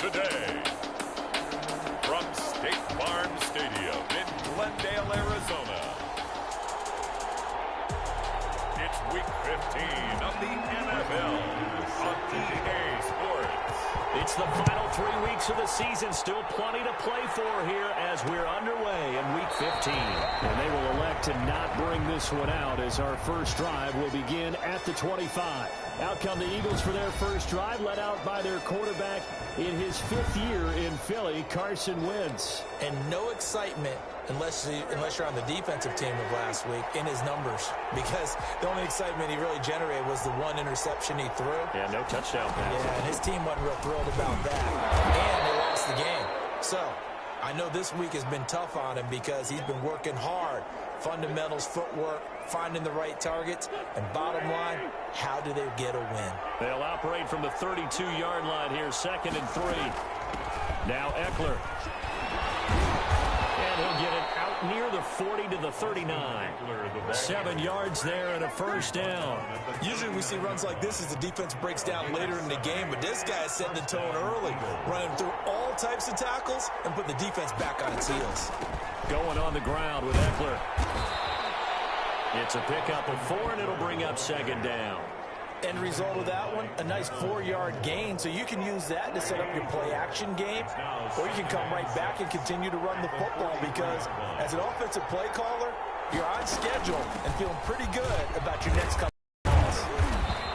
today. From State Farm Stadium in Glendale, Arizona, it's Week 15 of the NFL on EA Sports. It's the final 3 weeks of the season. Still plenty to play for here as we're underway in Week 15. And they will elect to not bring this one out as our first drive will begin at the 25. Out come the Eagles for their first drive, led out by their quarterback in his 5th year in Philly, Carson Wentz. And no excitement unless you're on the defensive team of last week in his numbers, because the only excitement he really generated was the one interception he threw. Yeah, no touchdown pass. Yeah, and his team wasn't real thrilled about that. And they lost the game. So I know this week has been tough on him because he's been working hard. Fundamentals, footwork, finding the right targets, and bottom line, how do they get a win? They'll operate from the 32-yard line here, 2nd and 3. Now Eckler. And he'll get it out near the 40 to the 39. 7 yards there and a first down. Usually we see runs like this as the defense breaks down later in the game, but this guy is setting the tone early, running through all types of tackles and put the defense back on its heels. Going on the ground with Eckler. It's a pickup of 4, and it'll bring up 2nd down. End result of that one, a nice 4-yard gain, so you can use that to set up your play-action game, or you can come right back and continue to run the football, because as an offensive play caller, you're on schedule and feeling pretty good about your next couple of balls.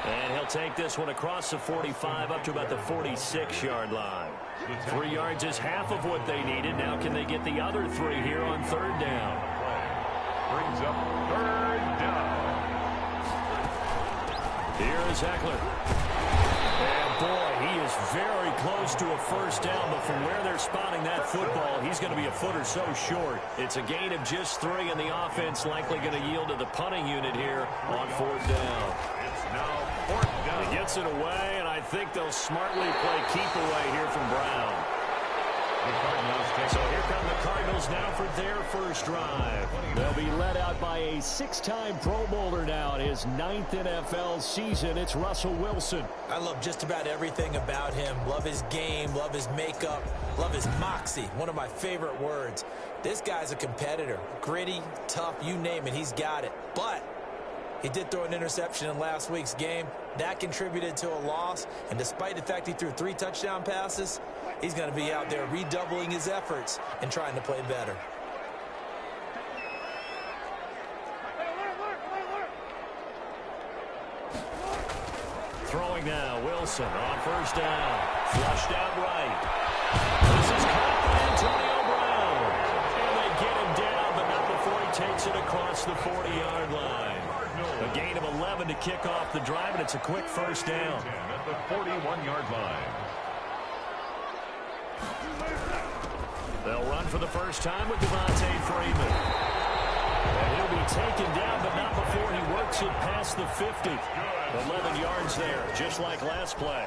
And he'll take this one across the 45 up to about the 46-yard line. 3 yards is half of what they needed. Now can they get the other 3 here on 3rd down? Brings up 3rd down. Here is Eckler. And boy, he is very close to a first down, but from where they're spotting that football, he's going to be a foot or so short. It's a gain of just 3, and the offense likely going to yield to the punting unit here on 4th down. It's now 4th down. He gets it away, and I think they'll smartly play keep away here from Brown. So here come the Cardinals now for their first drive. They'll be led out by a 6-time Pro Bowler now in his 9th NFL season. It's Russell Wilson. I love just about everything about him. Love his game, love his makeup, love his moxie, one of my favorite words. This guy's a competitor. Gritty, tough, you name it, he's got it. But he did throw an interception in last week's game. That contributed to a loss, and despite the fact he threw 3 touchdown passes, he's going to be out there redoubling his efforts and trying to play better. Throwing now, Wilson on first down. Flushed out right. This is caught by Antonio Brown. And they get him down, but not before he takes it across the 40-yard line. A gain of 11 to kick off the drive, and it's a quick first down. At the 41-yard line. They'll run for the first time with Devontae Freeman. And he'll be taken down, but not before he works it past the 50. 11 yards there, just like last play.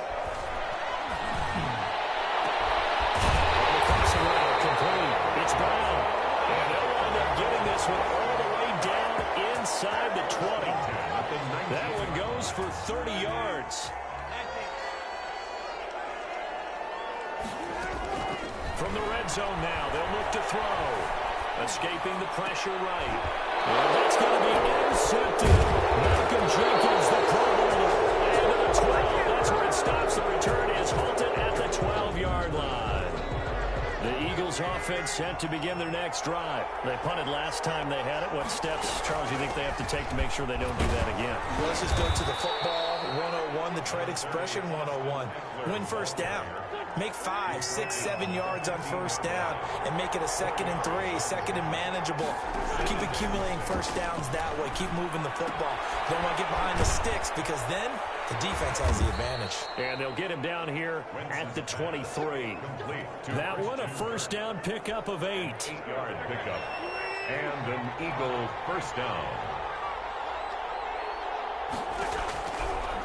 Crossing route complete. It's Brown. And they'll wind up getting this one all the way down inside the 20. That one goes for 30 yards. From the red zone now, they'll look to throw. Escaping the pressure right. And that's going to be intercepted. Malcolm Jenkins, the Pro Bowler. And to the 12. That's where it stops. The return is halted at the 12-yard line. The Eagles offense set to begin their next drive. They punted last time they had it. What steps, Charles, do you think they have to take to make sure they don't do that again? Well, let's just go to the football 101, the trade expression 101. Win first down. Make 5, 6, 7 yards on first down and make it a 2nd and 3, 2nd and manageable. Keep accumulating first downs that way. Keep moving the football. Don't want to get behind the sticks because then the defense has the advantage. And they'll get him down here at the 23. That one, a first down pickup of 8. 8-yard pickup. And an Eagle first down.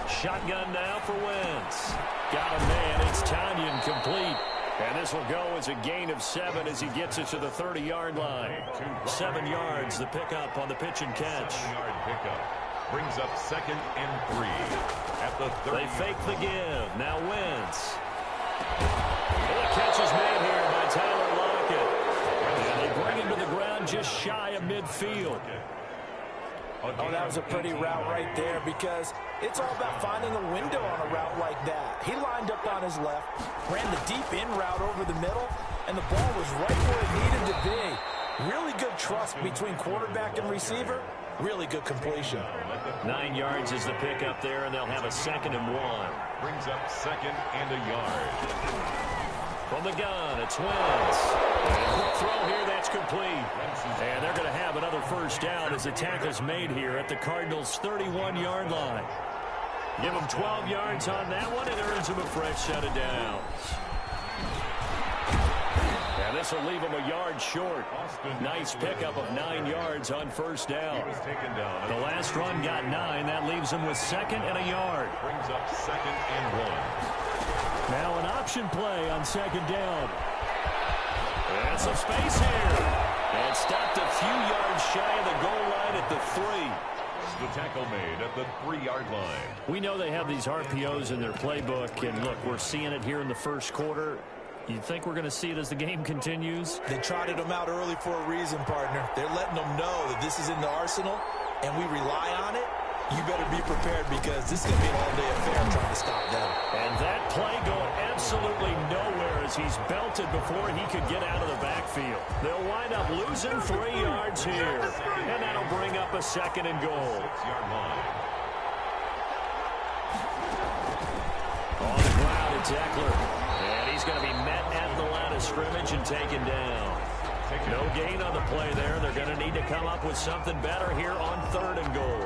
Shotgun now for Wentz. Got a man. It's Tanyan complete. And this will go as a gain of 7 as he gets it to the 30-yard line. 7 yards, the pickup on the pitch and catch. 7-yard pickup. Brings up 2nd and 3 at the 30. They fake the give. Now Wentz. shy of midfield. Oh, that was a pretty route right there because it's all about finding a window on a route like that. He lined up on his left, ran the deep in route over the middle, and the ball was right where it needed to be. Really good trust between quarterback and receiver. Really good completion. 9 yards is the pickup there, and they'll have a 2nd and 1. Brings up 2nd and a yard. From the gun, it's Wentz. And quick throw here, that's complete. And they're going to have another first down as the tackle's made here at the Cardinals' 31-yard line. Give them 12 yards on that one, and earns them a fresh set of downs. And this will leave them a yard short. Nice pickup of 9 yards on first down. The last run got 9. That leaves them with 2nd and a yard. Brings up 2nd and 1. Now an option play on 2nd down. And some space here. And stopped a few yards shy of the goal line at the 3. The tackle made at the 3-yard line. We know they have these RPOs in their playbook, and look, we're seeing it here in the first quarter. You think we're going to see it as the game continues? They trotted them out early for a reason, partner. They're letting them know that this is in the arsenal, and we rely on it. You better be prepared because this is going to be an all-day affair trying to stop them. And that play going absolutely nowhere as he's belted before he could get out of the backfield. They'll wind up losing 3 yards here, and that'll bring up a 2nd and goal. 6-yard line. On the ground, it's Eckler. And he's going to be met at the line of scrimmage and taken down. No gain on the play there. They're going to need to come up with something better here on 3rd and goal.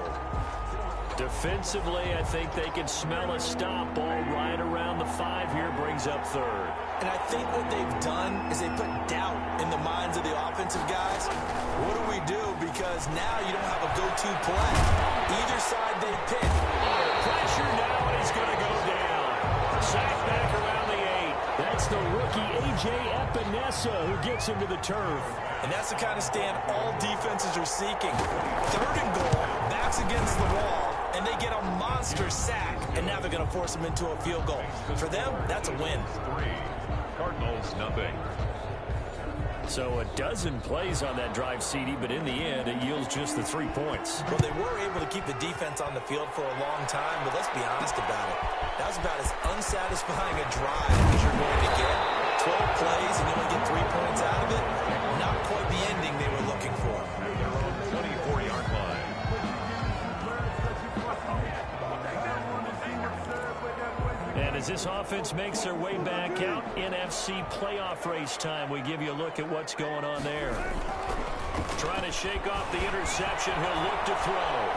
Defensively, I think they can smell a stop ball right around the 5 here, brings up 3rd. And I think what they've done is they put doubt in the minds of the offensive guys. What do we do? Because now you don't have a go-to play. Either side they pick. Pressure now, and he's going to go down. Sack back around the 8. That's the rookie A.J. Epinesa who gets him to the turf. And that's the kind of stand all defenses are seeking. 3rd and goal, backs against the wall, and they get a monster sack, and now they're going to force them into a field goal. For them, that's a win. 3. Cardinals, nothing. So a dozen plays on that drive, CD, but in the end, it yields just the 3 points. Well, they were able to keep the defense on the field for a long time, but let's be honest about it. That was about as unsatisfying a drive as you're going to get. 12 plays and you only get 3 points out of it. Not quite the ending they were looking for. 24-yard line. And as this offense makes their way back out, NFC playoff race time, we give you a look at what's going on there. Trying to shake off the interception. He'll look to throw.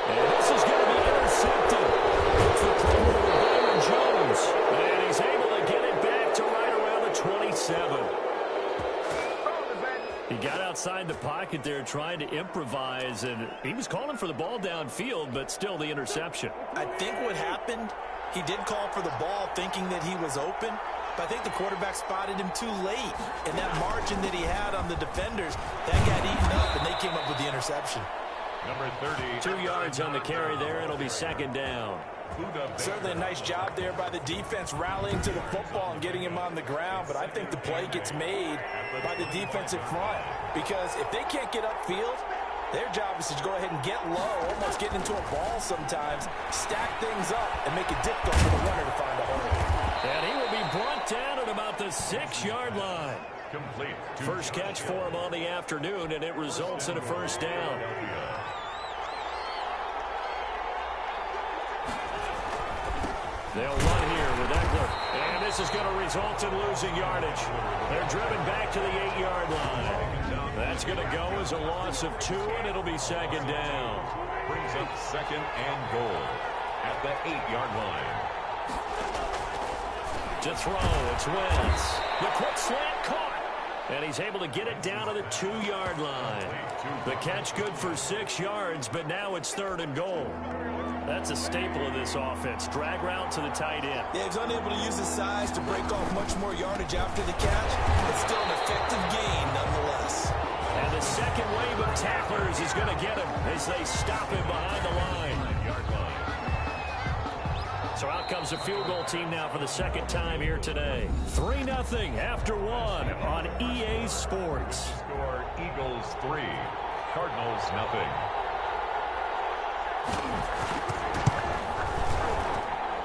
And this is going to be intercepted. It's the Pro Bowler, Byron Jones. And he's able to get it back to right around the 27. He got outside the pocket there trying to improvise, and he was calling for the ball downfield, but still the interception. I think what happened, he did call for the ball thinking that he was open, but I think the quarterback spotted him too late. And that margin that he had on the defenders, that got eaten up, and they came up with the interception. Number 30. 2 yards on the carry there. It'll be 2nd down. Certainly a nice job there by the defense rallying to the football and getting him on the ground, but I think the play gets made by the defensive front because if they can't get upfield, their job is to go ahead and get low, almost get into a ball sometimes, stack things up, and make it difficult for the runner to find a hole. And he will be brought down at about the 6-yard line. Complete. First catch for him on the afternoon, and it results in a first down. They'll run here with Eckler. And this is going to result in losing yardage. They're driven back to the 8-yard line. That's going to go as a loss of 2, and it'll be 2nd down. Brings up 2nd and goal at the 8-yard line. To throw, it's Wentz. The quick slant caught. And he's able to get it down to the 2-yard line. The catch good for 6 yards, but now it's 3rd and goal. That's a staple of this offense. Drag route to the tight end. Yeah, he's unable to use his size to break off much more yardage after the catch, but still an effective gain nonetheless. And the second wave of tacklers is going to get him as they stop him behind the line. So out comes the field goal team now for the second time here today. 3-0 after one on EA Sports. Score Eagles 3, Cardinals 0.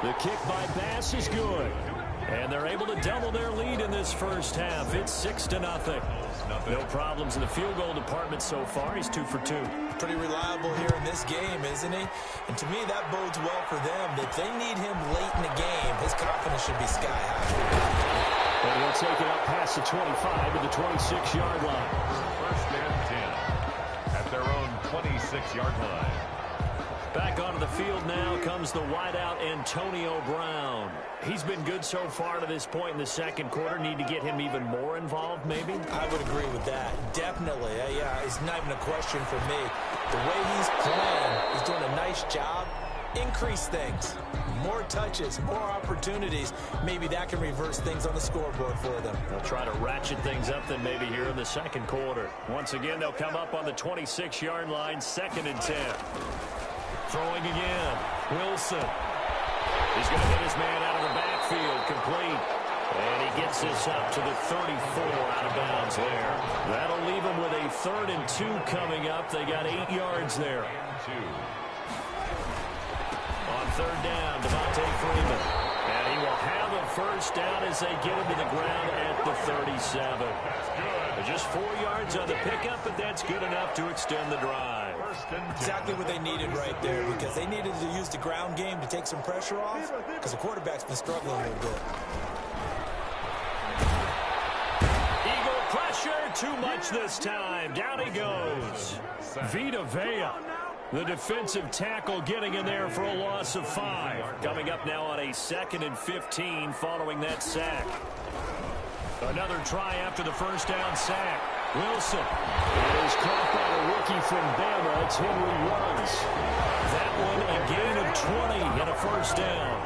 The kick by Bass is good. And they're able to double their lead in this first half. It's 6-0. No problems in the field goal department so far. He's 2 for 2. Pretty reliable here in this game, isn't he? And to me, that bodes well for them. If they need him late in the game, his confidence should be sky high. And he'll take it up past the 25 to the 26-yard line. First and 10 at their own 26-yard line. Back onto the field now comes the wideout Antonio Brown. He's been good so far to this point in the second quarter. Need to get him even more involved, maybe? I would agree with that. Definitely. Yeah, it's not even a question for me. The way he's playing, he's doing a nice job. Increase things. More touches, more opportunities. Maybe that can reverse things on the scoreboard for them. They'll try to ratchet things up then maybe here in the second quarter. Once again, they'll come up on the 26-yard line, 2nd and 10. Throwing again. Wilson. He's going to hit his man out of the backfield. Complete. And he gets this up to the 34 out of bounds there. That'll leave him with a 3rd and 2 coming up. They got 8 yards there. On 3rd down, Devontae Freeman. And he will have a first down as they get him to the ground at the 37. Just 4 yards on the pickup, but that's good enough to extend the drive. Exactly what they needed right there, because they needed to use the ground game to take some pressure off, because the quarterback's been struggling a little bit. Eagle pressure, too much this time. Down he goes. Vita Vea, the defensive tackle, getting in there for a loss of 5. Coming up now on a 2nd and 15 following that sack. Another try after the first down sack. Wilson is caught by the rookie from Bama. It's Henry Ruggs. That one a gain of 20 and a first down.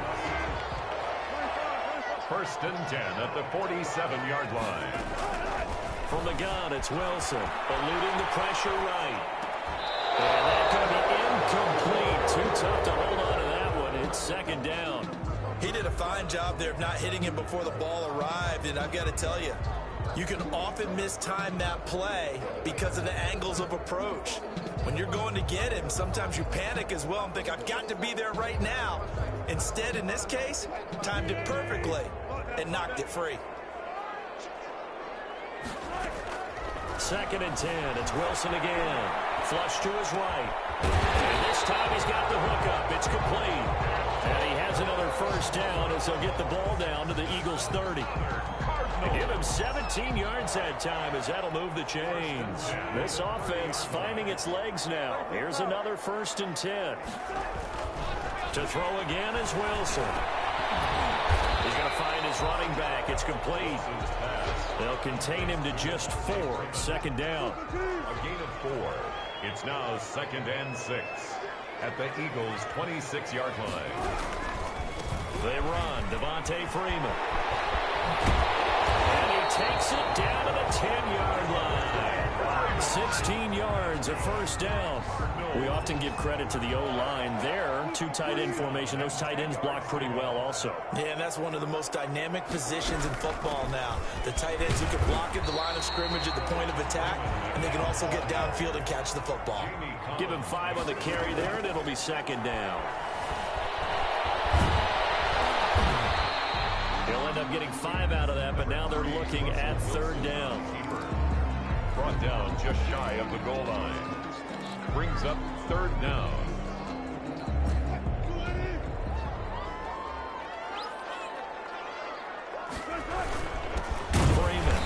1st and 10 at the 47-yard line. From the gun, it's Wilson, eluding the pressure right. And that's going to be incomplete. Too tough to hold on to that one. It's 2nd down. He did a fine job there of not hitting him before the ball arrived, and I've got to tell you, you can often mistime that play because of the angles of approach. When you're going to get him, sometimes you panic as well and think, I've got to be there right now. Instead, in this case, timed it perfectly and knocked it free. 2nd and 10. It's Wilson again. Flush to his right. And this time he's got the hook up. It's complete. And he has another first down as he'll get the ball down to the Eagles' 30. They give him 17 yards that time as that'll move the chains. This offense finding its legs now. Here's another 1st and 10. To throw again is Wilson. He's going to find his running back. It's complete. They'll contain him to just 4. 2nd down. A gain of 4. It's now 2nd and 6 at the Eagles' 26-yard line. They run. Devontae Freeman. And he takes it down to the 10-yard line. 16 yards, a first down. We often give credit to the O-line there. 2 tight end formation. Those tight ends block pretty well also. Yeah, and that's one of the most dynamic positions in football now. The tight ends who can block at the line of scrimmage at the point of attack, and they can also get downfield and catch the football. Give him 5 on the carry there, and it'll be 2nd down. He'll end up getting 5 out of that, but now they're looking at 3rd down. Brought down just shy of the goal line. Brings up 3rd down. Freeman.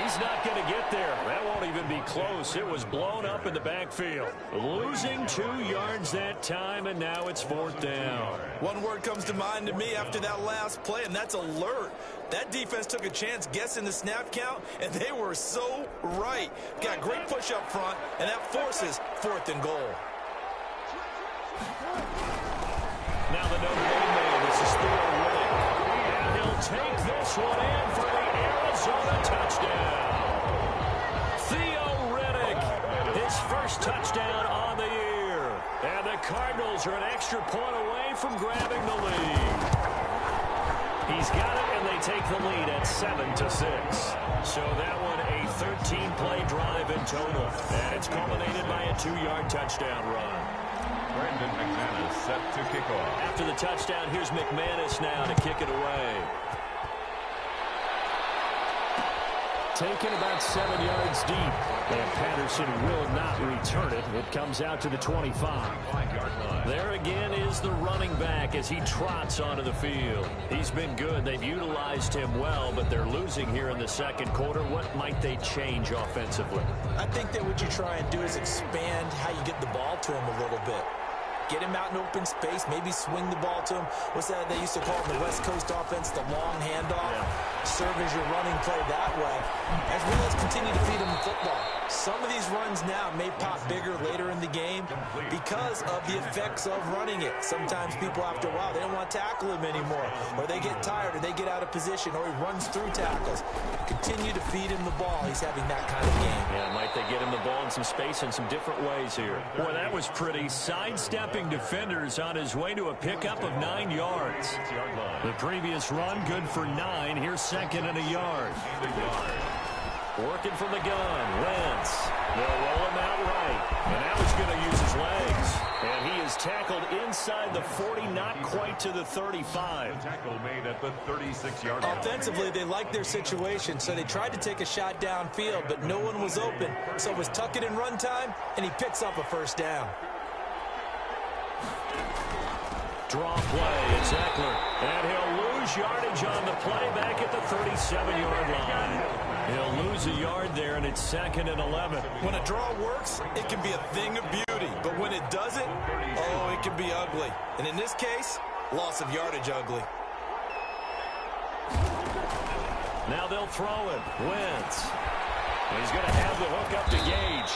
He's not going to get there. That won't even be close. It was blown up in the backfield. Losing 2 yards that time, and now it's 4th down. One word comes to mind to me after that last play, and that's alert. That defense took a chance guessing the snap count, and they were so right. Got great push up front, and that forces 4th and goal. Now the Notre Dame man, this is Theo Riddick. And he'll take this one in for the Arizona touchdown. Theo Riddick, his first touchdown on the year. And the Cardinals are an extra extra point away from grabbing the lead. He's got it, and they take the lead at 7-6. So that one a 13-play drive in total. And it's culminated by a 2-yard touchdown run. Brandon McManus set to kick off. After the touchdown, here's McManus now to kick it away. Taken about 7 yards deep. And Patterson will not return it. It comes out to the 25. 5-yard line. There again is the running back as he trots onto the field. He's been good. They've utilized him well, but they're losing here in the second quarter. What might they change offensively? I think that what you try and do is expand how you get the ball to him a little bit. Get him out in open space, maybe swing the ball to him. What's that they used to call in the West Coast offense, the long handoff? Yeah. Serve as your running play that way, as well as continue to feed him the football. Some of these runs now may pop bigger later in the game because of the effects of running it. Sometimes people, after a while, they don't want to tackle him anymore, or they get tired, or they get out of position, or he runs through tackles. Continue to feed him the ball. He's having that kind of game. Yeah, might they get him the ball in some space in some different ways here. Boy, that was pretty. Sidestepping defenders on his way to a pickup of 9 yards. The previous run, good for 9. Here's second and a yard. Working from the gun, Wentz. They'll roll him out right. And now he's going to use his legs. And he is tackled inside the 40, not quite to the 35. The tackle made at the 36-yard line. Offensively, they liked their situation, so they tried to take a shot downfield, but no one was open. So it was tuck it in run time, and he picks up a first down. Draw play, it's Eckler. And he'll lose yardage on the play back at the 37-yard line. He'll lose a yard there, and it's second and 11. When a draw works, it can be a thing of beauty. But when it doesn't, oh, it can be ugly. And in this case, loss of yardage ugly. Now they'll throw it. Wentz. He's going to have the hook up to Gage.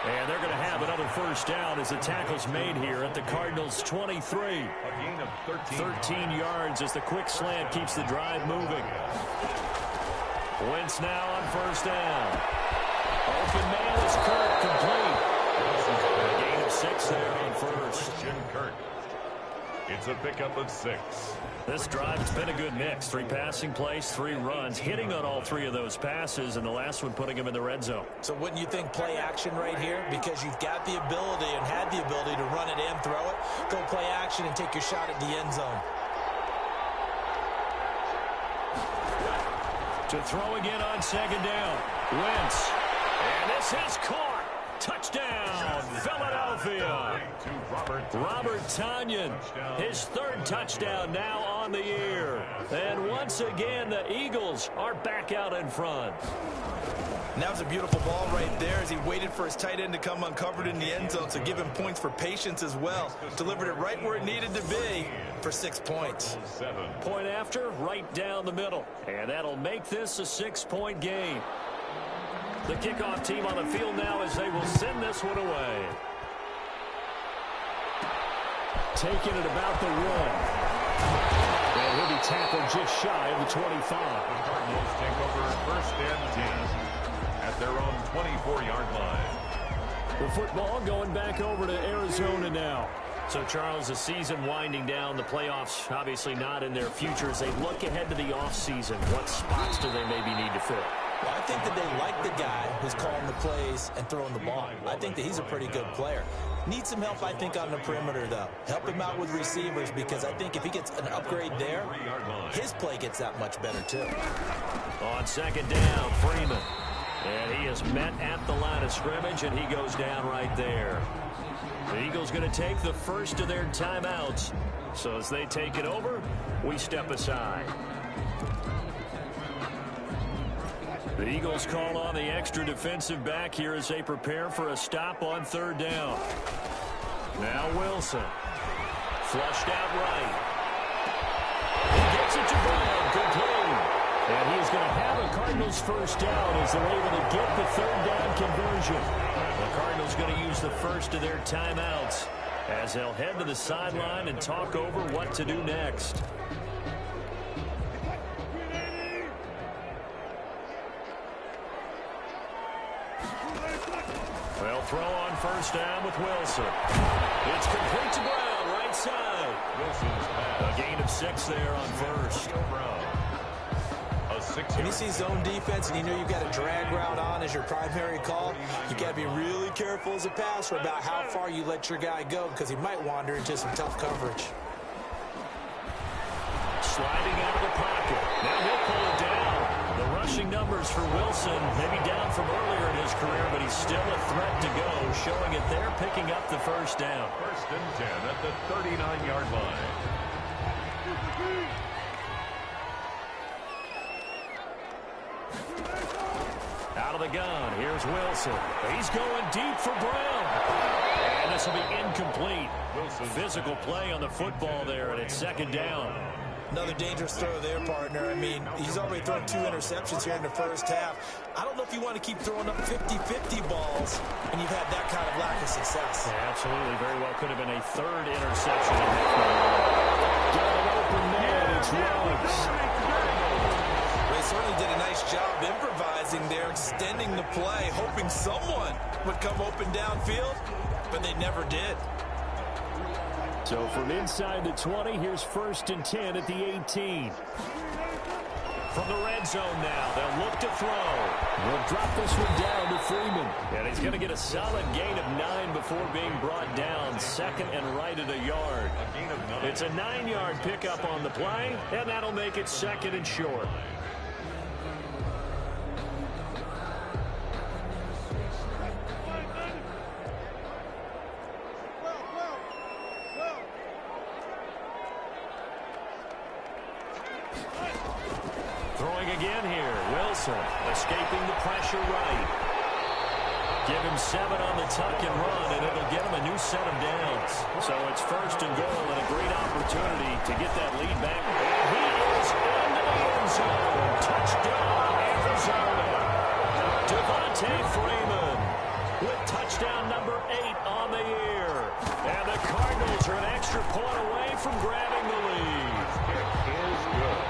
And they're going to have another first down as the tackle's made here at the Cardinals' 23. A gain of 13 yards as the quick slant keeps the drive moving. Wentz now on first down. Open man is Kirk, complete. A gain of 6 there on first. Christian Kirk. It's a pickup of 6. This drive's been a good mix. 3 passing plays, 3 runs, hitting on all 3 of those passes, and the last one putting him in the red zone. So wouldn't you think play action right here? Because you've got the ability and had the ability to run it and throw it. Go play action and take your shot at the end zone. To throw again on second down. Wentz. And this is caught. Touchdown, Philadelphia. Robert Tonyan, his 3rd touchdown now on the year. And once again, the Eagles are back out in front. And that was a beautiful ball right there as he waited for his tight end to come uncovered in the end zone, so give him points for patience as well. Delivered it right where it needed to be for 6 points. Point after, right down the middle. And that'll make this a 6-point game. The kickoff team on the field now as they will send this one away. Taking it about the 1. And he'll be tackled just shy of the 25. The Cardinals take over first and 10 at their own 24-yard line. The football going back over to Arizona now. So, Charles, the season winding down, the playoffs obviously not in their future. As they look ahead to the offseason, what spots do they maybe need to fill? Well, I think that they like the guy who's calling the plays and throwing the ball. I think that he's a pretty good player. Needs some help, I think, on the perimeter, though. Help him out with receivers, because I think if he gets an upgrade there, his play gets that much better, too. On second down, Freeman. And he is met at the line of scrimmage, and he goes down right there. The Eagles going to take the first of their timeouts. So as they take it over, we step aside. The Eagles call on the extra defensive back here as they prepare for a stop on 3rd down. Now Wilson. Flushed out right. He gets it to Brown. Complete. And he is going to have a Cardinals first down as they're able to get the 3rd down conversion. The Cardinals going to use the first of their timeouts as they'll head to the sideline and talk over what to do next. They'll throw on first down with Wilson. It's complete to Brown, right side. 6 there on first. When you see zone defense and you know you've got a drag route on as your primary call, you got to be really careful as a passer about how far you let your guy go because he might wander into some tough coverage. Sliding out of the pocket. Now he'll pull it down. The rushing numbers for Wilson, maybe down from earlier in his career, but he's still a threat to go, showing it there, picking up the first down. 1st and 10 at the 39-yard line. Out of the gun, here's Wilson. He's going deep for Brown. And this will be incomplete. Physical play on the football there, and it's 2nd down. Another dangerous throw there, partner. I mean, he's already thrown 2 interceptions here in the first half. I don't know if you want to keep throwing up 50-50 balls when you've had that kind of lack of success. Yeah, absolutely. Very well could have been a 3rd interception in that one. Down open man, it's Ruggs. They certainly did a nice job improvising there, extending the play, hoping someone would come open downfield, but they never did. So from inside the 20, here's 1st and 10 at the 18. From the red zone now, they'll look to throw. We'll drop this one down to Freeman. And he's going to get a solid gain of 9 before being brought down. 2nd and right at a yard. It's a 9-yard pickup on the play, and that'll make it 2nd and short. Throwing again here, Wilson, escaping the pressure right. Give him 7 on the tuck and run, and it'll get him a new set of downs. So it's 1st and goal, and a great opportunity to get that lead back. And he is into the end zone. Touchdown, Arizona. Devontae Freeman with touchdown number 8 on the year. And the Cardinals are an extra point away from grabbing the lead. Kick is good.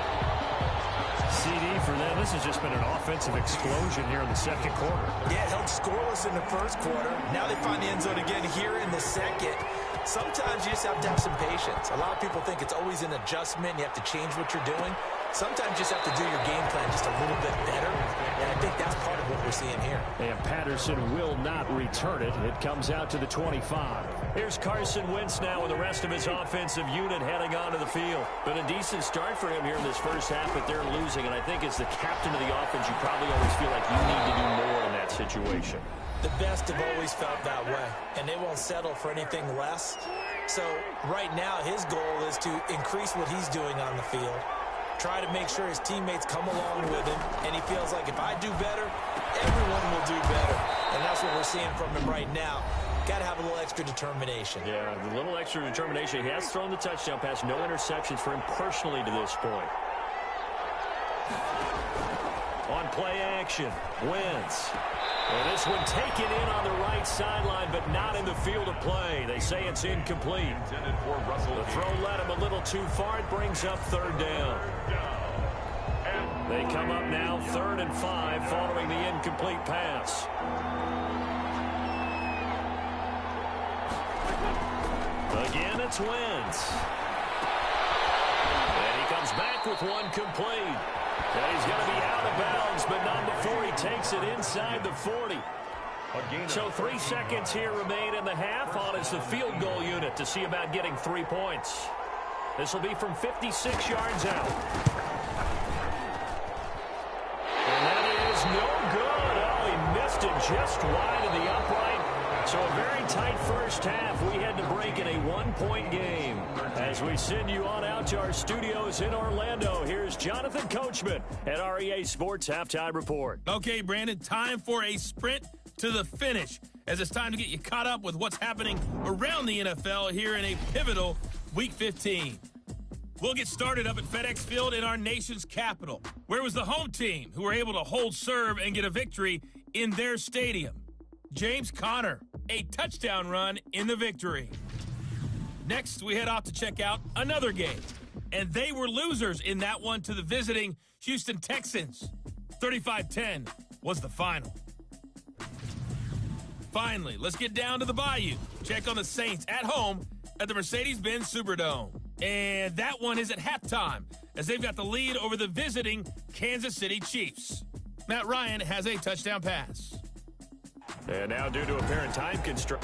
CD for them. This has just been an offensive explosion here in the 2nd quarter. Yeah, held scoreless in the 1st quarter. Now they find the end zone again here in the 2nd. Sometimes you just have to have some patience. A lot of people think it's always an adjustment. You have to change what you're doing. Sometimes you just have to do your game plan just a little bit better. And I think that's part of what we're seeing here. And Patterson will not return it. It comes out to the 25. Here's Carson Wentz now with the rest of his offensive unit heading onto the field. Been a decent start for him here in this first half, but they're losing. And I think as the captain of the offense, you probably always feel like you need to do more in that situation. The best have always felt that way, and they won't settle for anything less. So right now, his goal is to increase what he's doing on the field, try to make sure his teammates come along with him, and he feels like if I do better, everyone will do better. And that's what we're seeing from him right now. Got to have a little extra determination. Yeah, a little extra determination. He has thrown the touchdown pass, no interceptions for him personally to this point. On play action, Wentz. And this one taken in on the right sideline, but not in the field of play. They say it's incomplete. The throw led him a little too far. It brings up 3rd down. They come up now 3rd and 5 following the incomplete pass. Again, it's Wentz. And he comes back with one complete. And he's going to be out of bounds, but not before he takes it inside the 40. So 3 seconds here remain in the half on as the field goal unit to see about getting 3 points. This will be from 56 yards out. And that is no good. Oh, he missed it just wide of the upright. So a very tight first half. We had to break in a 1-point game. As we send you on out to our studios in Orlando, here's Jonathan Coachman at REA Sports Halftime Report. Okay, Brandon, time for a sprint to the finish, as it's time to get you caught up with what's happening around the NFL here in a pivotal Week 15. We'll get started up at FedEx Field in our nation's capital, where it was the home team who were able to hold serve and get a victory in their stadium. James Conner, a touchdown run in the victory. Next, we head off to check out another game, and they were losers in that one to the visiting Houston Texans. 35-10 was the final. Finally, let's get down to the Bayou. Check on the Saints at home at the Mercedes-Benz Superdome. And that one is at halftime, as they've got the lead over the visiting Kansas City Chiefs. Matt Ryan has a touchdown pass. And now due to apparent time constraint.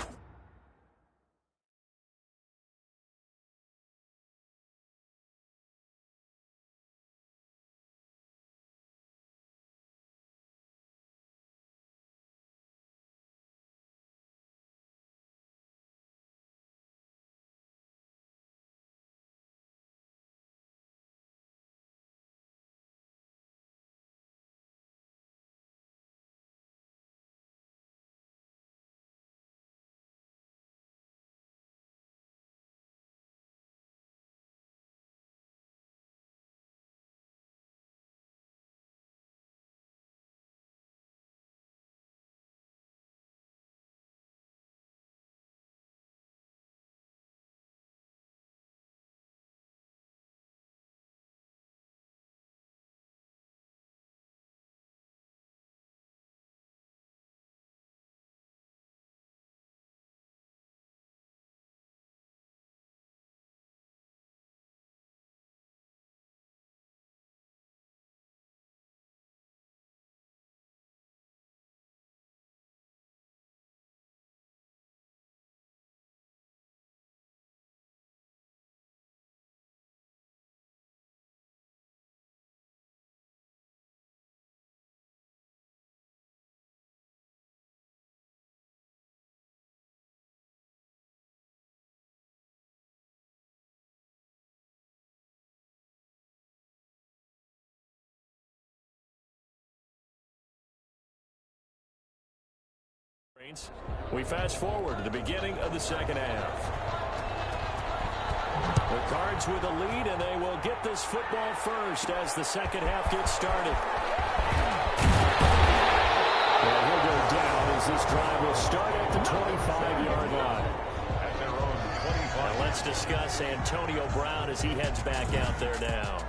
We fast forward to the beginning of the second half. The Cards with a lead, and they will get this football first as the second half gets started. And he'll go down as this drive will start at the 25-yard line. At their own 25. Now let's discuss Antonio Brown as he heads back out there now.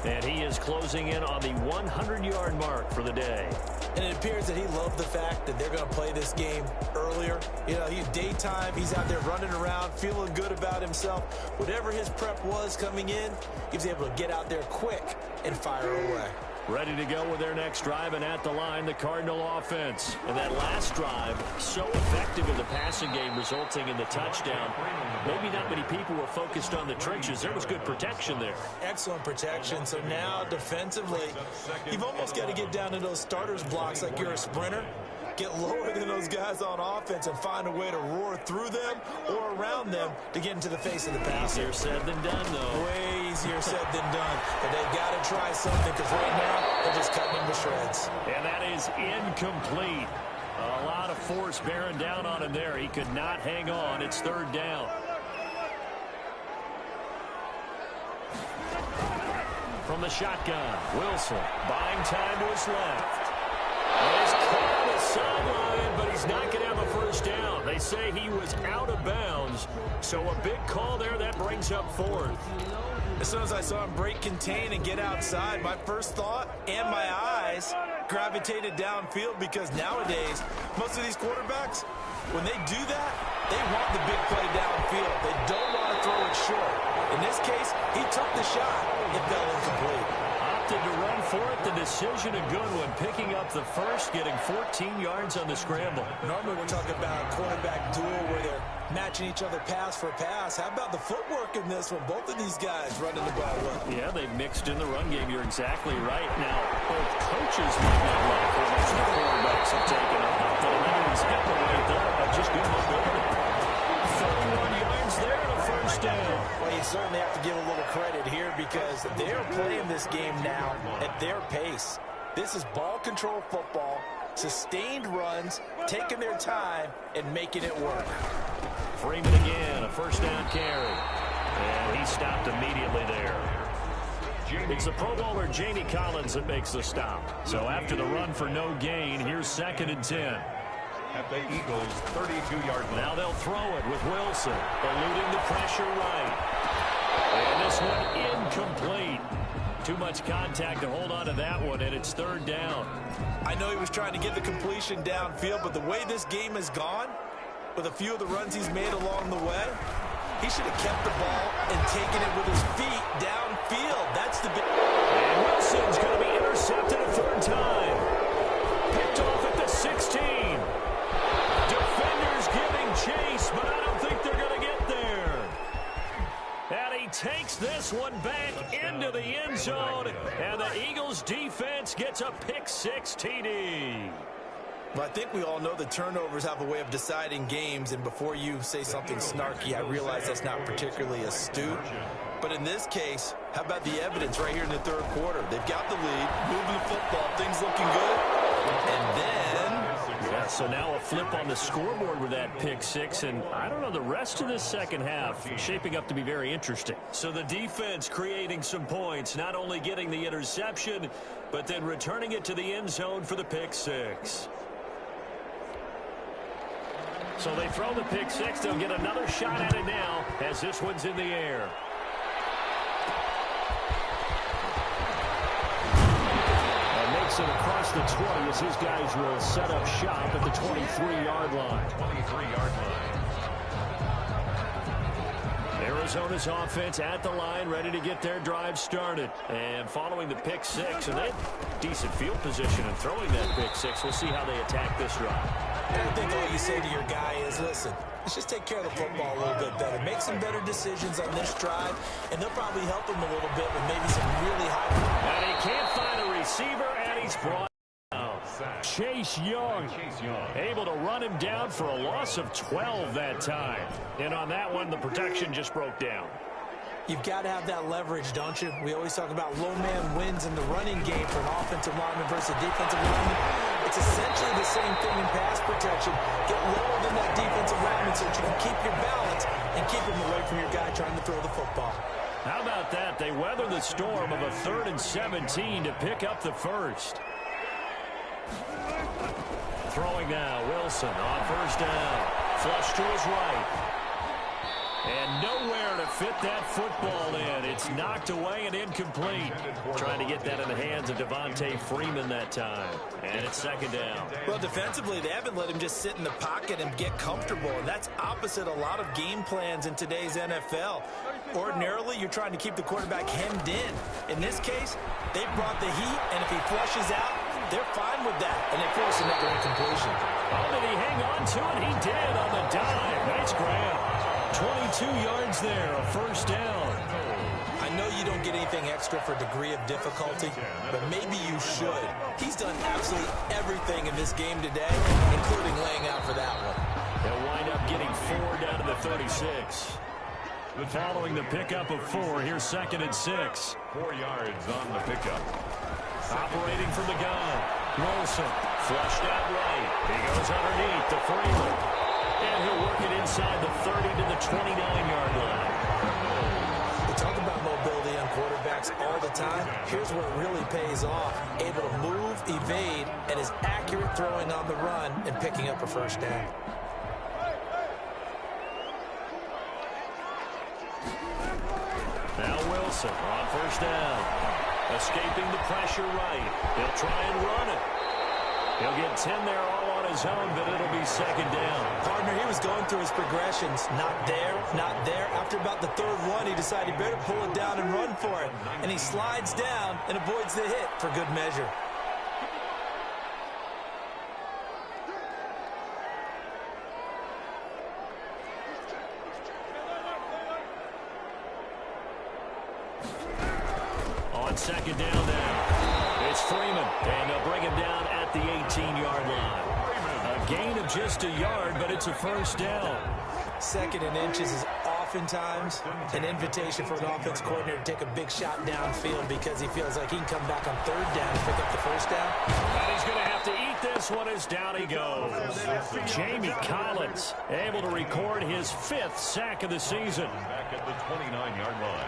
And he is closing in on the 100-yard mark for the day. And it appears that he loved the fact that they're going to play this game earlier. You know, he's daytime. He's out there running around, feeling good about himself. Whatever his prep was coming in, he was able to get out there quick and fire away. Ready to go with their next drive, and at the line, the Cardinal offense. And that last drive, so effective in the passing game, resulting in the touchdown. Maybe not many people were focused on the trenches. There was good protection there. Excellent protection. So now, defensively, you've almost got to get down to those starters blocks like you're a sprinter. Get lower than those guys on offense and find a way to roar through them or around them to get into the face of the passer. Easier said than done, though. Way easier said than done. But they've got to try something because right now they're just cutting them to shreds. And that is incomplete. A lot of force bearing down on him there. He could not hang on. It's third down. From the shotgun, Wilson buying time to his left. He's caught on the sideline, but he's not going to have a first down. They say he was out of bounds, so a big call there. That brings up fourth. As soon as I saw him break contain and get outside, my first thought and my eyes gravitated downfield because nowadays, most of these quarterbacks, when they do that, they want the big play downfield. They don't want to throw it short. In this case, he took the shot. It fell incomplete. Opted to run for it. The decision a good one. Picking up the first, getting 14 yards on the scramble. Normally we're talking about a quarterback duel where they're matching each other pass for pass. How about the footwork in this one? Both of these guys running the ball well. Yeah, they've mixed in the run game. You're exactly right. Now, both coaches might not like how much the quarterbacks have taken up. But Leonard's hit the right there, but just good mobility. 31 yards there and a first down. Well, you certainly have to give a little credit here because they're playing this game now at their pace. This is ball control football, sustained runs, taking their time, and making it work. Freeman again, a first down carry. And he stopped immediately there. It's the Pro Bowler Jamie Collins that makes the stop. So after the run for no gain, here's 2nd and 10. At the Eagles' 32-yard line. Now they'll throw it with Wilson, eluding the pressure right. And this one incomplete. Too much contact to hold on to that one, and it's third down. I know he was trying to get the completion downfield, but the way this game has gone, with a few of the runs he's made along the way, He should have kept the ball and taken it with his feet downfield. That's the big... And Wilson's going to be intercepted a third time. Picked off at the 16. Defenders giving chase, but I don't think they're going to get there. And he takes this one back into the end zone, and the Eagles defense gets a pick-6 TD. Well, I think we all know the turnovers have a way of deciding games, and before you say something snarky, I realize that's not particularly astute. But in this case, how about the evidence right here in the third quarter? They've got the lead, moving the football, things looking good, and then... Yeah, so now a flip on the scoreboard with that pick-6, and I don't know, the rest of this second half shaping up to be very interesting. So the defense creating some points, not only getting the interception, but then returning it to the end zone for the pick-6. So they throw the pick-6. They'll get another shot at it now as this one's in the air. And makes it across the 20 as his guys will set up shop at the 23-yard line. 23-yard line. Arizona's offense at the line, ready to get their drive started. And following the pick-6, and they decent field position and throwing that pick-6. We'll see how they attack this drive. I think all you say to your guy is, listen, let's just take care of the football a little bit better. Make some better decisions on this drive, and they'll probably help him a little bit with maybe some really high... And he can't find a receiver, and he's brought down. Chase Young able to run him down for a loss of 12 that time. And on that one, the protection just broke down. You've got to have that leverage, don't you? We always talk about low man wins in the running game for an offensive lineman versus defensive lineman. It's essentially the same thing in pass protection. Get lower than that defensive lineman so that you can keep your balance and keep him away from your guy trying to throw the football. How about that? They weather the storm of a 3rd and 17 to pick up the first. Throwing now, Wilson on first down. Flush to his right. And nowhere to fit that football in. It's knocked away and incomplete. Trying to get that in the hands of Devontae Freeman that time. And it's second down. Well, defensively, they haven't let him just sit in the pocket and get comfortable. And that's opposite a lot of game plans in today's NFL. Ordinarily, you're trying to keep the quarterback hemmed in. In this case, they brought the heat, and if he flushes out, they're fine with that. And they force another incompletion. Oh, did he hang on to it? He did on the dive. Nice grab. 22 yards there, a first down. I know you don't get anything extra for degree of difficulty, but maybe you should. He's done absolutely everything in this game today, including laying out for that one. They'll wind up getting 4 down to the 36. Following the pickup of 4, here's 2nd and 6. 4 yards on the pickup. Operating from the gun. Wilson flushed out right. He goes underneath to Freeman. And he'll work it inside the 30 to the 29-yard line. We talk about mobility on quarterbacks all the time. Here's where it really pays off. Able to move, evade, and is accurate throwing on the run and picking up a first down. Now Wilson on first down. Escaping the pressure right. He'll try and run it. He'll get 10 there all on his own, but it'll be second down. Partner, he was going through his progressions. Not there, not there. After about the 3rd one, he decided he better pull it down and run for it. And he slides down and avoids the hit for good measure. On second down now, it's Freeman, and they'll bring him down at the 18-yard line. A gain of just a yard, but it's a first down. 2nd and inches is oftentimes an invitation for an offense coordinator to take a big shot downfield because he feels like he can come back on 3rd down and pick up the first down. And he's going to have to eat this one as down he goes. Jamie Collins able to record his 5th sack of the season. Back at the 29-yard line.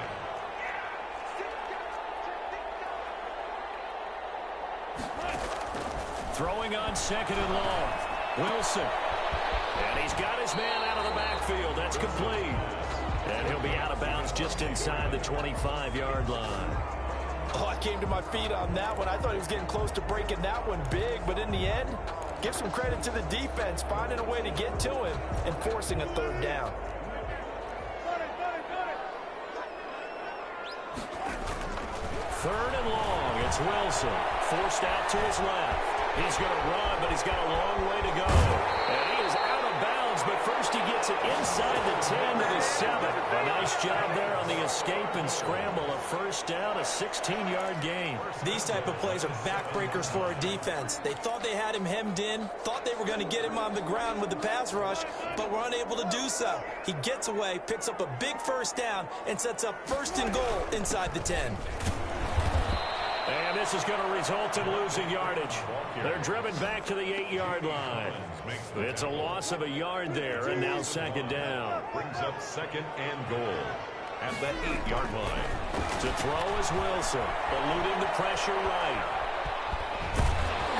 Throwing on 2nd and long. Wilson. And he's got his man out of the backfield. That's complete. And he'll be out of bounds just inside the 25-yard line. Oh, I came to my feet on that one. I thought he was getting close to breaking that one big, but in the end, give some credit to the defense, finding a way to get to him and forcing a 3rd down. 3rd and long. It's Wilson. Forced out to his left. He's going to run, but he's got a long way to go. And he is out of bounds, but first he gets it inside the 10 to the 7. A nice job there on the escape and scramble. A first down, a 16-yard gain. These type of plays are backbreakers for a defense. They thought they had him hemmed in, thought they were going to get him on the ground with the pass rush, but were unable to do so. He gets away, picks up a big first down, and sets up 1st and goal inside the 10. And this is going to result in losing yardage. They're driven back to the 8-yard line. It's a loss of a yard there, and now 2nd down. Brings up 2nd and goal at the 8-yard line. To throw is Wilson, eluding the pressure right.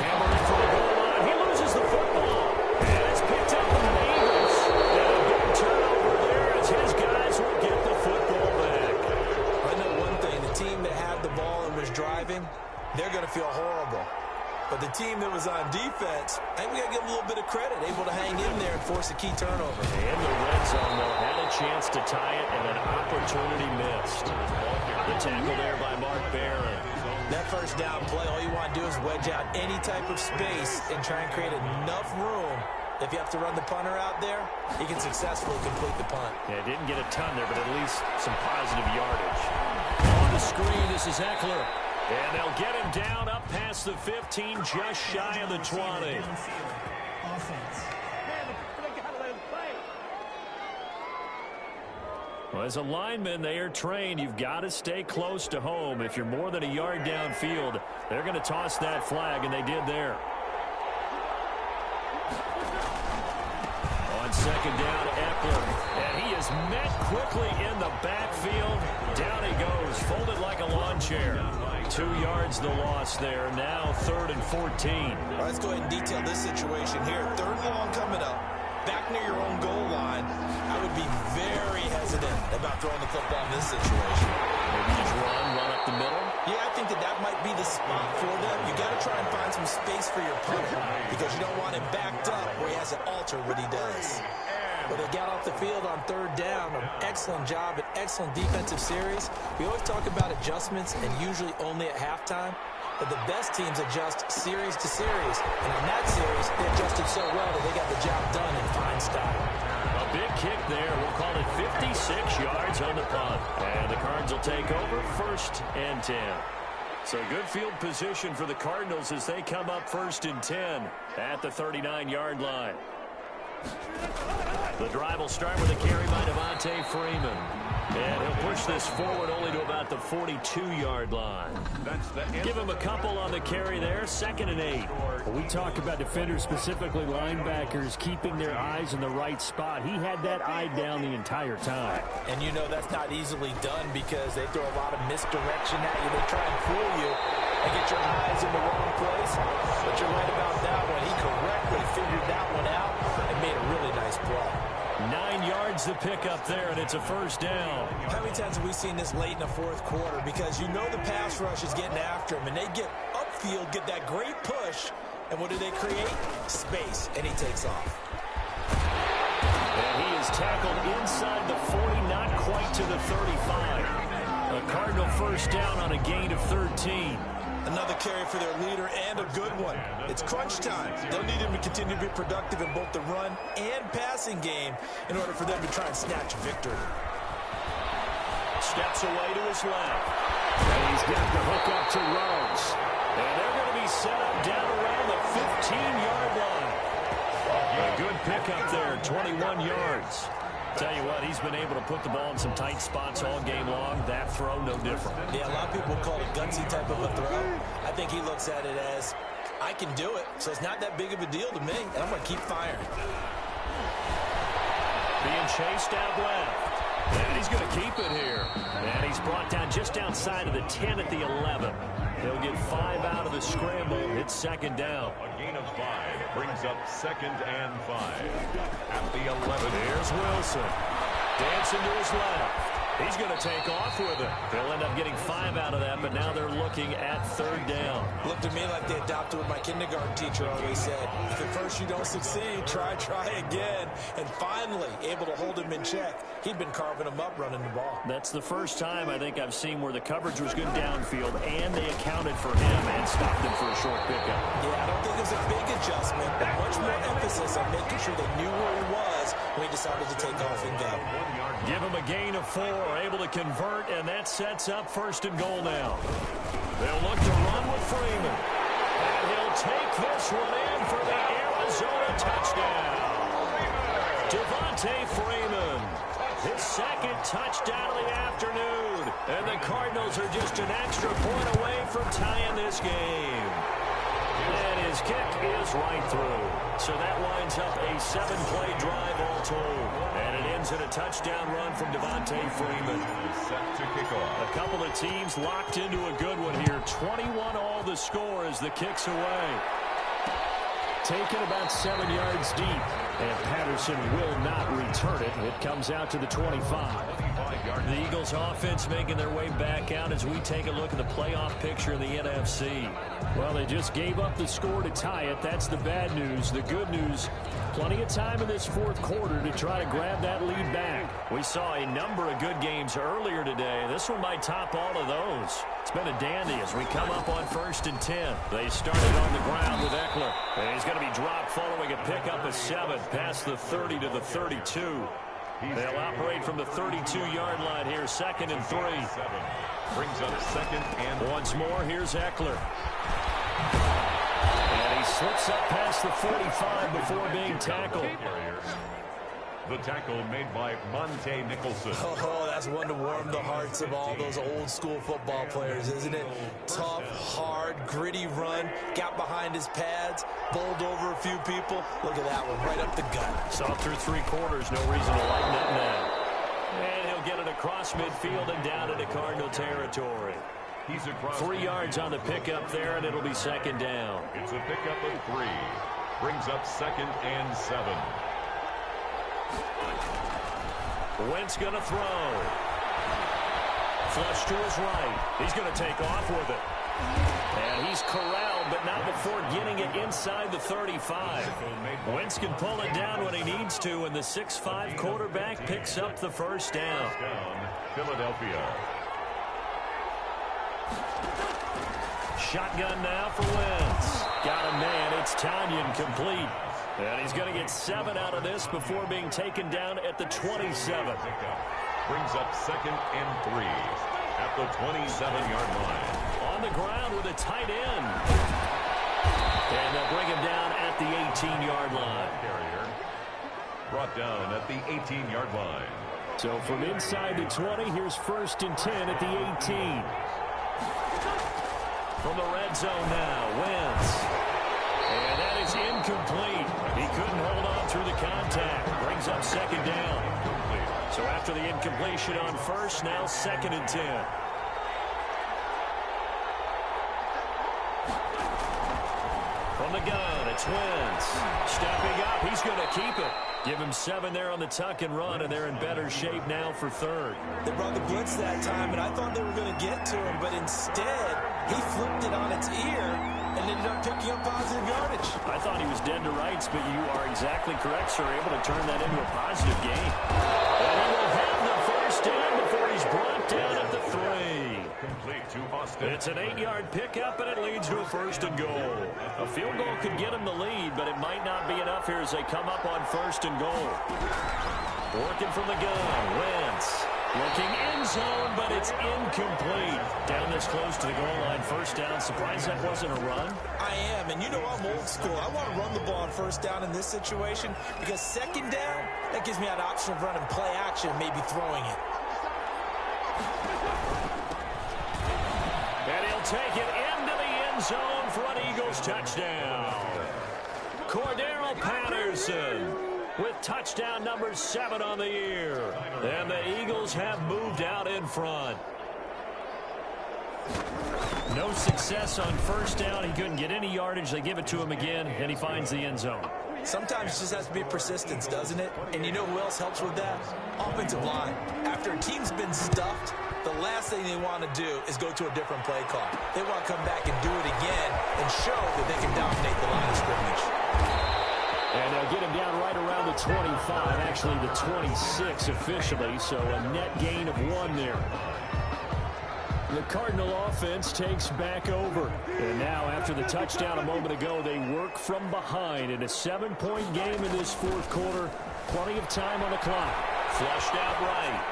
Hammered for the goal line. He loses the football. And it's picked up by Davis. And a big turnover there as his guys will get the football back. I know one thing, the team that had the ball and was driving, they're going to feel horrible. But the team that was on defense, I think we got to give them a little bit of credit, able to hang in there and force a key turnover. In the red zone, though, had a chance to tie it and an opportunity missed. The tackle there by Mark Barron. That first down play, all you want to do is wedge out any type of space and try and create enough room. If you have to run the punter out there, he can successfully complete the punt. Yeah, didn't get a ton there, but at least some positive yardage. On the screen, this is Eckler. And they'll get him down up past the 15, just shy of the 20. Well, as a lineman, they are trained. You've got to stay close to home. If you're more than a yard downfield, they're going to toss that flag, and they did there. On 2nd down, Eckler. And he is met quickly in the backfield. Down he goes, folded like a lawn chair. 2 yards the loss there. Now 3rd and 14. All right, let's go ahead and detail this situation here. 3rd and long coming up. Back near your own goal line. I would be very hesitant about throwing the football in this situation. Maybe just run up the middle. Yeah, I think that might be the spot for them. You got to try and find some space for your punter because you don't want him backed up where he has to alter what he does. But they got off the field on 3rd down. An excellent job, an excellent defensive series. We always talk about adjustments and usually only at halftime. But the best teams adjust series to series. And on that series, they adjusted so well that they got the job done in fine style. A big kick there. We'll call it 56 yards on the punt. And the Cards will take over 1st and 10. So good field position for the Cardinals as they come up 1st and 10 at the 39-yard line. The drive will start with a carry by Devontae Freeman. And he'll push this forward only to about the 42-yard line. Give him a couple on the carry there, 2nd and 8. Well, we talk about defenders, specifically linebackers, keeping their eyes in the right spot. He had that eye down the entire time. And you know that's not easily done because they throw a lot of misdirection at you. They try and fool you and get your eyes in the wrong place. But you're right about that one. He correctly figured that one out and made a really nice play. 9 yards to pick up there, and it's a 1st down. How many times have we seen this late in the 4th quarter? Because you know the pass rush is getting after him, and they get upfield, get that great push, and what do they create? Space, and he takes off. And he is tackled inside the 40, not quite to the 35. A Cardinal 1st down on a gain of 13. Another carry for their leader and a good one. It's crunch time. They'll need him to continue to be productive in both the run and passing game in order for them to try and snatch victory. Steps away to his left. And he's got the hook up to Rhodes. And they're going to be set up down around the 15-yard line. A good pickup there, 21 yards. Tell you what, he's been able to put the ball in some tight spots all game long. That throw, no different. Yeah, a lot of people call it gutsy type of a throw. I think he looks at it as, I can do it, so it's not that big of a deal to me, and I'm going to keep firing. Being chased out left. And he's going to keep it here. And he's brought down just outside of the 10 at the 11. They'll get 5 out of the scramble. It's 2nd down. A gain of 5 brings up 2nd and 5 at the 11. Here's Wilson. Dancing to his left. He's going to take off with it. They'll end up getting 5 out of that, but now they're looking at 3rd down. Looked to me like they adopted what my kindergarten teacher always said. If at first you don't succeed, try again. And finally, able to hold him in check. He'd been carving him up running the ball. That's the first time I think I've seen where the coverage was good downfield, and they accounted for him and stopped him for a short pickup. Yeah, I don't think it was a big adjustment, but much more emphasis on making sure they knew where he was when he decided to take off and go. Give him a gain of 4, able to convert, and that sets up 1st and goal now. They'll look to run with Freeman. And he'll take this one in for the Arizona touchdown. Devontae Freeman, his 2nd touchdown of the afternoon. And the Cardinals are just an extra point away from tying this game. And his kick is right through. So that winds up a 7-play drive all told. And it ends in a touchdown run from Devontae Freeman. Set to kick off. A couple of teams locked into a good one here. 21 all the score as the kick's away. Taken about 7 yards deep. And Patterson will not return it. It comes out to the 25. The Eagles offense making their way back out as we take a look at the playoff picture in the NFC. Well, they just gave up the score to tie it. That's the bad news. The good news, plenty of time in this 4th quarter to try to grab that lead back. We saw a number of good games earlier today. This one might top all of those. It's been a dandy as we come up on 1st and 10. They started on the ground with Eckler. And he's going to be dropped following a pickup of 7 past the 30 to the 32. They'll operate from the 32-yard line here, 2nd and 3. Brings up 2nd and once more, here's Eckler. And he slips up past the 45 before being tackled. The tackle made by Monte Nicholson. Oh, that's one to warm the hearts of all those old-school football players, isn't it? Tough, hard, gritty run. Got behind his pads, bowled over a few people. Look at that one, right up the gut. Saw through 3 quarters, no reason to lighten up now. And he'll get it across midfield and down into Cardinal territory. He's across 3 yards on the pickup there, and it'll be 2nd down. It's a pickup of 3. Brings up 2nd and 7. Wentz going to throw. Flush to his right. He's going to take off with it. And he's corralled, but not before getting it inside the 35. Wentz can pull it down when he needs to, and the 6'5" quarterback picks up the 1st down. Philadelphia. Shotgun now for Wentz. Got a man. It's Tanyan complete. And he's going to get 7 out of this before being taken down at the 27. Brings up 2nd and 3 at the 27-yard line. On the ground with a tight end. And they'll bring him down at the 18-yard line. Carrier brought down at the 18-yard line. So from inside the 20, here's 1st and 10 at the 18. From the red zone now, Wentz. And that is incomplete. He couldn't hold on through the contact. Brings up 2nd down. So after the incompletion on 1st, now 2nd and 10. From the gun, it's Wentz. Stepping up, he's going to keep it. Give him 7 there on the tuck and run, and they're in better shape now for 3rd. They brought the blitz that time, and I thought they were going to get to him, but instead, he flipped it on its ear and ended up picking up positive yardage. I thought he was dead to rights, but you are exactly correct, sir. Able to turn that into a positive gain. And he will have the 1st down before he's brought down at the 3. Complete to Austin. It's an 8-yard pickup, and it leads to a 1st and goal. A field goal could get him the lead, but it might not be enough here as they come up on 1st and goal. Working from the gun, Wentz. Looking end zone, but it's incomplete. Down this close to the goal line, 1st down. Surprised that wasn't a run? I am, and you know I'm old school. I want to run the ball on 1st down in this situation because 2nd down, that gives me that option of running play action and maybe throwing it. And he'll take it into the end zone for an Eagles touchdown. Cordero Patterson with touchdown number 7 on the year. And the Eagles have moved out in front. No success on 1st down. He couldn't get any yardage. They give it to him again, and he finds the end zone. Sometimes it just has to be persistence, doesn't it? And you know who else helps with that? Offensive line. After after a team's been stuffed, the last thing they want to do is go to a different play call. They want to come back and do it again and show that they can dominate the line of scrimmage. And they'll get him down right around the 25, actually the 26 officially, so a net gain of 1 there. The Cardinal offense takes back over. And now, after the touchdown a moment ago, they work from behind in a 7-point game in this fourth quarter. Plenty of time on the clock. Flushed out right.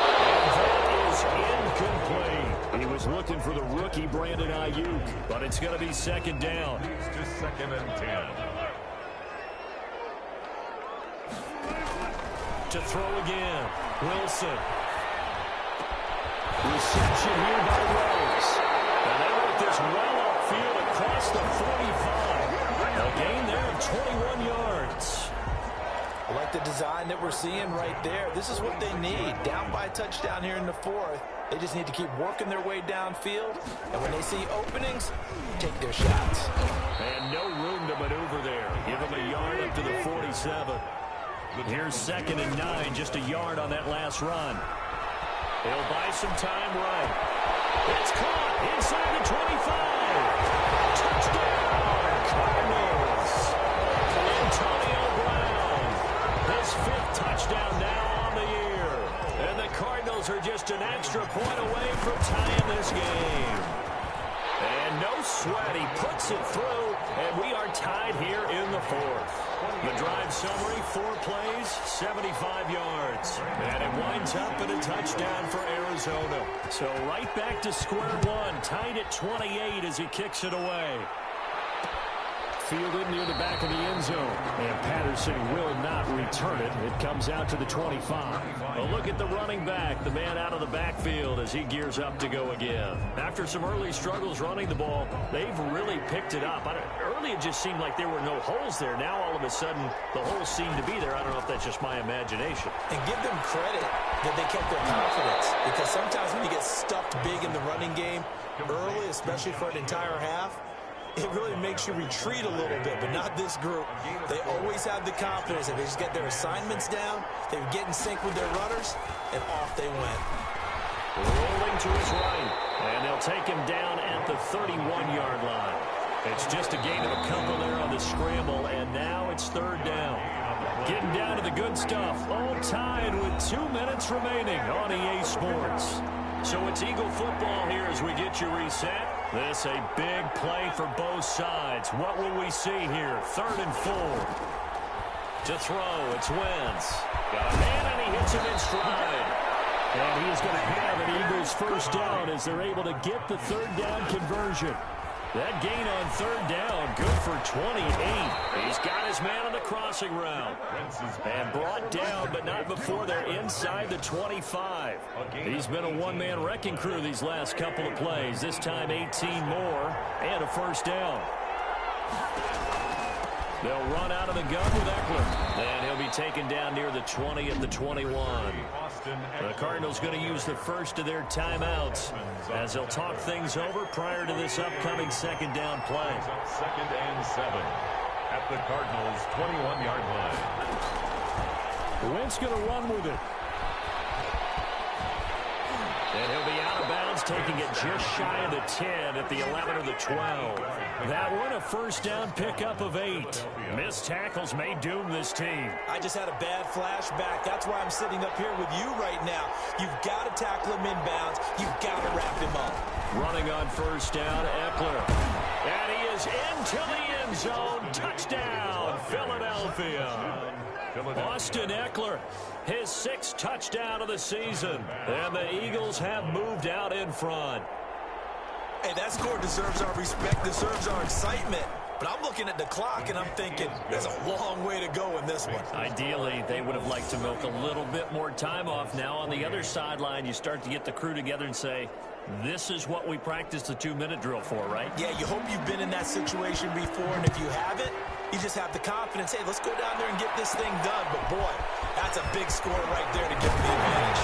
And that is incomplete. He was looking for the rookie Brandon Ayuk, but it's going to be second down. It's just 2nd and 10. To throw again. Wilson. Reception here by Rose. And they work this well upfield across the 45. A gain there of 21 yards. I like the design that we're seeing right there. This is what they need. Down by a touchdown here in the 4th. They just need to keep working their way downfield. And when they see openings, take their shots. And no room to maneuver there. Give them a yard up to the 47. Here's 2nd and 9, just a yard on that last run. He'll buy some time right. It's caught inside the 25. Touchdown, Cardinals. Antonio Brown. His 5th touchdown now on the year. And the Cardinals are just an extra point away from tying this game. And no sweat, he puts it through, and we are tied here in the 4th. The drive summary, 4 plays, 75 yards. And it winds up in a touchdown for Arizona. So right back to square one, tied at 28 as he kicks it away. Fielded near the back of the end zone. And Patterson will not return it. It comes out to the 25. A look at the running back, the man out of the backfield as he gears up to go again. After some early struggles running the ball, they've really picked it up. Early it just seemed like there were no holes there. Now all of a sudden the holes seem to be there. I don't know if that's just my imagination. And give them credit that they kept their confidence. Because sometimes when you get stuffed big in the running game early, especially for an entire half, it really makes you retreat a little bit, but not this group. They always have the confidence that they just get their assignments down, they would get in sync with their runners, and off they went. Rolling to his right, and they'll take him down at the 31-yard line. It's just a gain of a couple there on the scramble, and now it's 3rd down. Getting down to the good stuff, all tied with 2 minutes remaining on EA Sports. So it's Eagle football here as we get you reset. This a big play for both sides. What will we see here? 3rd and 4. To throw, it's Wentz. Got a man, and he hits him in stride. And he is going to have an Eagles first down as they're able to get the 3rd down conversion. That gain on 3rd down, good for 28. He's got his man on the crossing route. And brought down, but not before they're inside the 25. He's been a one-man wrecking crew these last couple of plays. This time 18 more and a first down. They'll run out of the gun with Eckler. And he'll be taken down near the 20 at the 21. The Cardinals going to use the first of their timeouts as they'll talk things over prior to this upcoming 2nd down play. 2nd and 7 at the Cardinals' 21-yard line. Wentz going to run with it. And he'll be out of bounds, taking it just shy of the 10 at the 11 or the 12. That one a first down pickup of 8. Missed tackles may doom this team. I just had a bad flashback. That's why I'm sitting up here with you right now. You've got to tackle him inbounds. You've got to wrap him up. Running on first down, Eckler. And he is into the end zone. Touchdown, Philadelphia. Austin Eckler, his 6th touchdown of the season. And the Eagles have moved out in front. Hey, that score deserves our respect, deserves our excitement. But I'm looking at the clock, and I'm thinking, there's a long way to go in this one. Ideally, they would have liked to milk a little bit more time off. Now, on the other sideline, you start to get the crew together and say, this is what we practiced the 2-minute drill for, right? Yeah, you hope you've been in that situation before, and if you haven't, you just have the confidence, hey, let's go down there and get this thing done. But, boy, that's a big score right there to give them the advantage.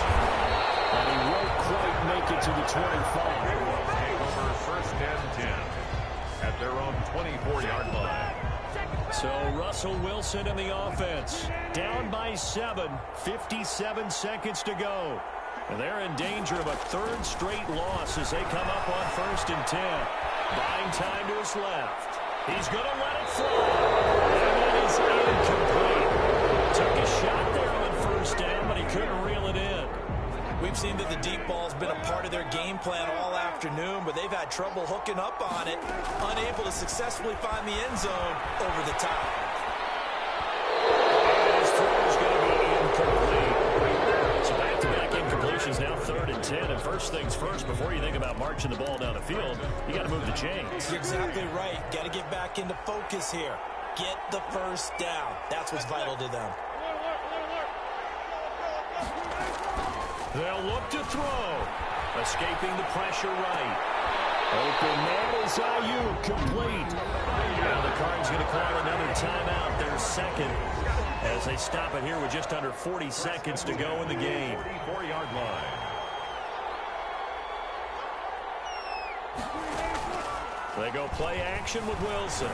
And he won't quite make it to the 25. Over 1st and 10 at their own 24-yard line. So Russell Wilson and the offense. Down by 7, 57 seconds to go. And they're in danger of a third straight loss as they come up on 1st and 10. Buying time to his left. He's going to let it fly. And that is incomplete. Took a shot there on 1st down, but he couldn't reel it in. We've seen that the deep ball's been a part of their game plan all afternoon, but they've had trouble hooking up on it, unable to successfully find the end zone over the top. His throw is going to be incomplete. So back-to-back incompletions, now 3rd and 10. And first things first, before you think about marching the ball down the field, you got to move the chains. You're exactly right. Got to get back into focus here. Get the first down. That's what's vital to them. They'll look to throw. Escaping the pressure right. Open man is Ayuk, complete. Now the Cards going to call another timeout, their second, as they stop it here with just under 40 seconds to go in the game. 44-yard line. They go play action with Wilson.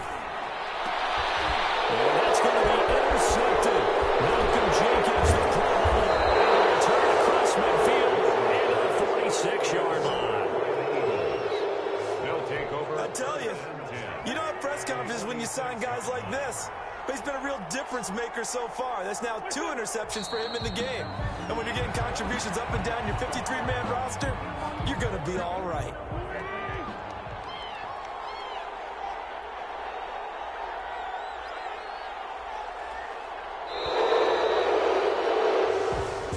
And that's going to be intercepted. Malcolm Jenkins, the Pro Bowler, return across midfield and to the 46-yard line. They'll take over. I tell you, you don't have press conferences when you sign guys like this. But he's been a real difference maker so far. That's now 2 interceptions for him in the game. And when you're getting contributions up and down your 53-man roster, you're going to be all right.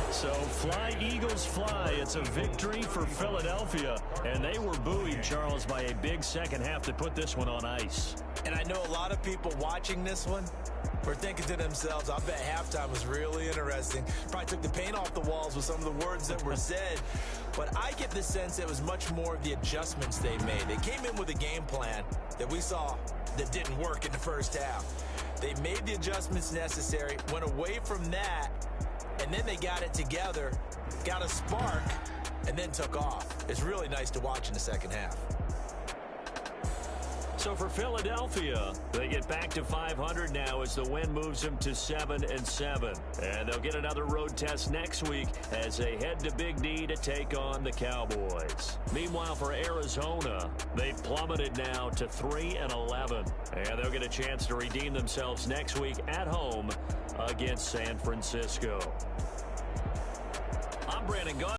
So fly, Eagles, fly. It's a victory for Philadelphia. And they were buoyed, Charles, by a big second half that put this one on ice. And I know a lot of people watching this one were thinking to themselves, I bet halftime was really interesting. Probably took the paint off the walls with some of the words that were said. But I get the sense it was much more of the adjustments they made. They came in with a game plan that we saw that didn't work in the first half. They made the adjustments necessary, went away from that, and then they got it together, got a spark, and then took off. It's really nice to watch in the second half. So for Philadelphia, they get back to 500 now as the win moves them to 7-7. And they'll get another road test next week as they head to Big D to take on the Cowboys. Meanwhile, for Arizona, they've plummeted now to 3-11. And they'll get a chance to redeem themselves next week at home against San Francisco. I'm Brandon Gaudin.